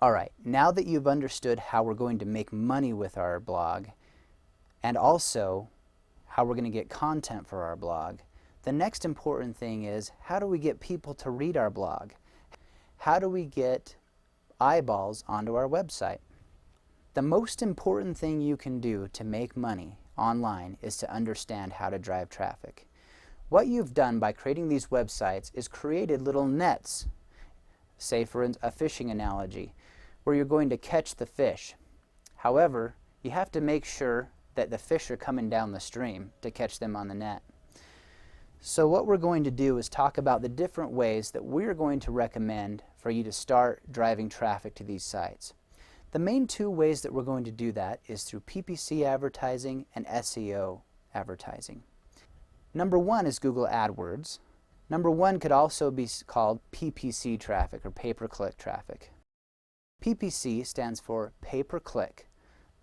Alright, now that you've understood how we're going to make money with our blog, and also how we're going to get content for our blog, the next important thing is, how do we get people to read our blog? How do we get eyeballs onto our website? The most important thing you can do to make money online is to understand how to drive traffic. What you've done by creating these websites is created little nets, say for a fishing analogy, where you're going to catch the fish. However, you have to make sure that the fish are coming down the stream to catch them on the net. So what we're going to do is talk about the different ways that we're going to recommend for you to start driving traffic to these sites. The main two ways that we're going to do that is through PPC advertising and SEO advertising. Number one is Google AdWords. Number one could also be called PPC traffic or pay-per-click traffic. PPC stands for pay-per-click.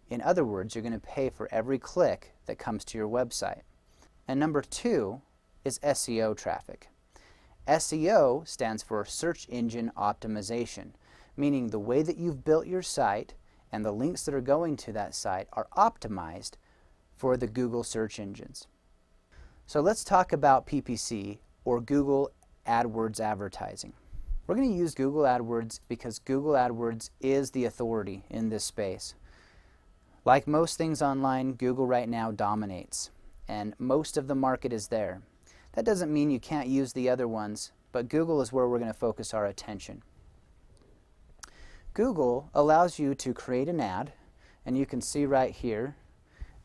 In other words, you're going to pay for every click that comes to your website. And number two is SEO traffic. SEO stands for search engine optimization, meaning the way that you've built your site and the links that are going to that site are optimized for the Google search engines. So let's talk about PPC, or Google AdWords advertising. We're going to use Google AdWords because Google AdWords is the authority in this space. Like most things online, Google right now dominates, and most of the market is there. That doesn't mean you can't use the other ones, but Google is where we're going to focus our attention. Google allows you to create an ad, and you can see right here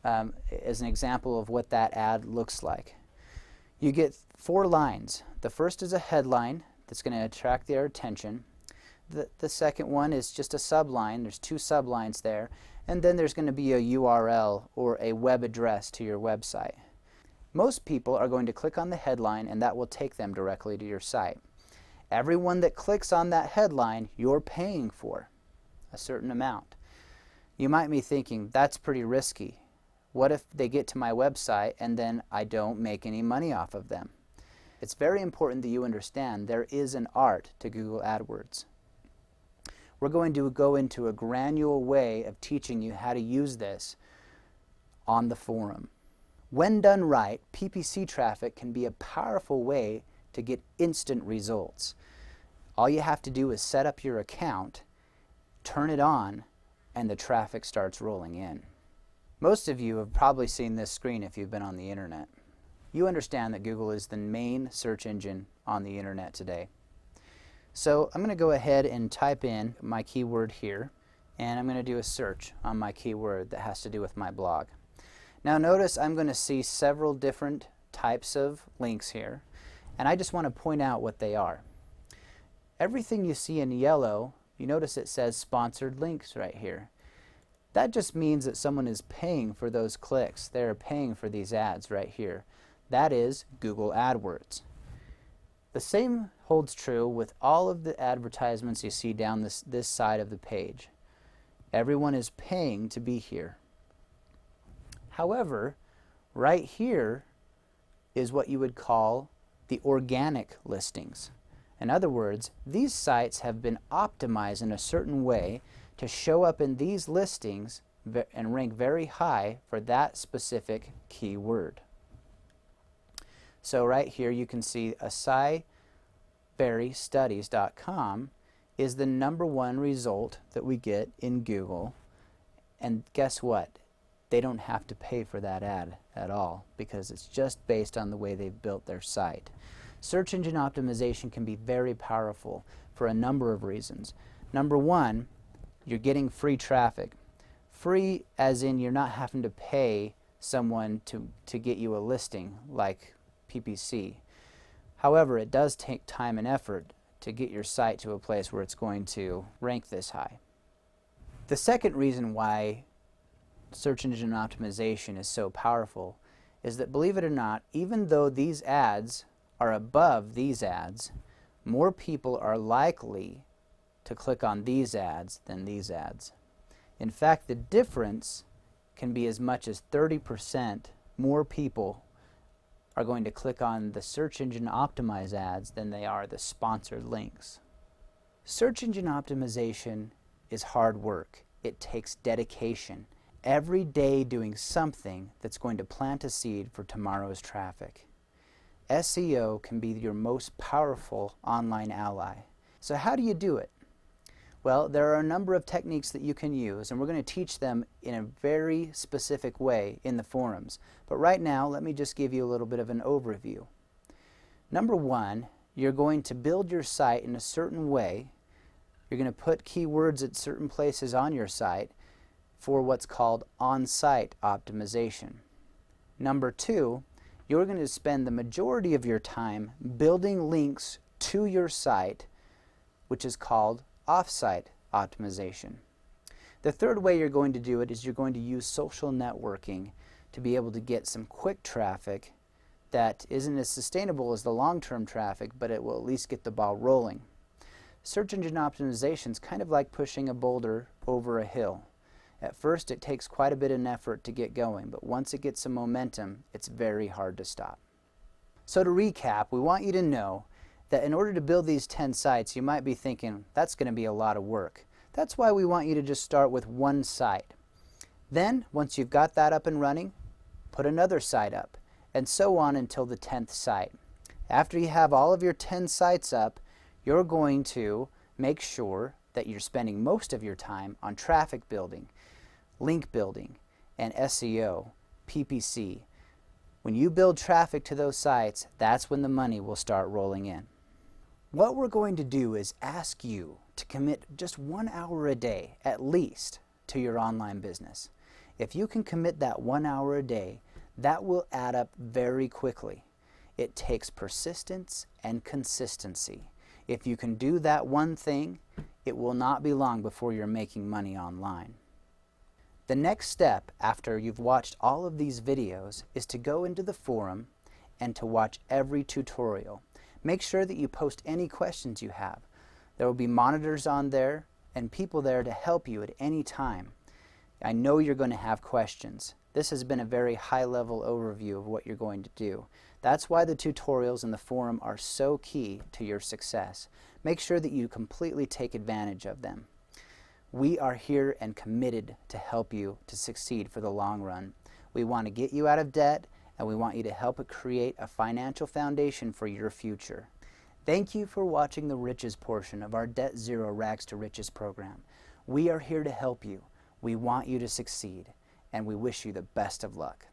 as an example of what that ad looks like. You get 4 lines. The first is a headline that's going to attract their attention. The second one is just a subline. There's 2 sublines there. And then there's going to be a URL or a web address to your website. Most people are going to click on the headline, and that will take them directly to your site. Everyone that clicks on that headline, you're paying for a certain amount. You might be thinking, that's pretty risky. What if they get to my website and then I don't make any money off of them? It's very important that you understand there is an art to Google AdWords. We're going to go into a granular way of teaching you how to use this on the forum. When done right, PPC traffic can be a powerful way to get instant results. All you have to do is set up your account, turn it on, and the traffic starts rolling in. Most of you have probably seen this screen if you've been on the internet. You understand that Google is the main search engine on the internet today. So I'm going to go ahead and type in my keyword here, and I'm going to do a search on my keyword that has to do with my blog. Now notice I'm going to see several different types of links here, and I just want to point out what they are. Everything you see in yellow, you notice it says sponsored links right here. That just means that someone is paying for those clicks. They're paying for these ads right here. That is Google AdWords. The same holds true with all of the advertisements you see down this side of the page. Everyone is paying to be here. However, right here is what you would call the organic listings. In other words, these sites have been optimized in a certain way to show up in these listings and rank very high for that specific keyword. So right here you can see AcaiBerryStudies.com is the #1 result that we get in Google, and guess what? They don't have to pay for that ad at all because it's just based on the way they've built their site. Search engine optimization can be very powerful for a number of reasons. Number one, you're getting free traffic. Free as in you're not having to pay someone to get you a listing like PPC. However, it does take time and effort to get your site to a place where it's going to rank this high. The second reason why search engine optimization is so powerful is that, believe it or not, even though these ads are above these ads, more people are likely to click on these ads than these ads. In fact, the difference can be as much as 30% more people are going to click on the search engine optimized ads than they are the sponsored links. Search engine optimization is hard work. It takes dedication. Every day doing something that's going to plant a seed for tomorrow's traffic. SEO can be your most powerful online ally. So how do you do it? Well, there are a number of techniques that you can use, and we're going to teach them in a very specific way in the forums. But right now, let me just give you a little bit of an overview. Number one, you're going to build your site in a certain way. You're going to put keywords at certain places on your site for what's called on-site optimization. Number two, you're going to spend the majority of your time building links to your site, which is called off-site optimization. The third way you're going to do it is you're going to use social networking to be able to get some quick traffic that isn't as sustainable as the long-term traffic, but it will at least get the ball rolling. Search engine optimization is kind of like pushing a boulder over a hill. At first it takes quite a bit of effort to get going, but once it gets some momentum, it's very hard to stop. So to recap, we want you to know that in order to build these 10 sites, you might be thinking, that's going to be a lot of work. That's why we want you to just start with one site. Then, once you've got that up and running, put another site up, and so on until the 10th site. After you have all of your 10 sites up, you're going to make sure that you're spending most of your time on traffic building, link building, and SEO, PPC. When you build traffic to those sites, that's when the money will start rolling in. What we're going to do is ask you to commit just 1 hour a day, at least, to your online business. If you can commit that 1 hour a day, that will add up very quickly. It takes persistence and consistency. If you can do that one thing, it will not be long before you're making money online. The next step after you've watched all of these videos is to go into the forum and to watch every tutorial. Make sure that you post any questions you have. There will be monitors on there and people there to help you at any time. I know you're going to have questions. This has been a very high-level overview of what you're going to do. That's why the tutorials in the forum are so key to your success. Make sure that you completely take advantage of them. We are here and committed to help you to succeed for the long run. We want to get you out of debt, and we want you to help it create a financial foundation for your future. Thank you for watching the Riches portion of our Debt Zero Rags to Riches program. We are here to help you. We want you to succeed, and we wish you the best of luck.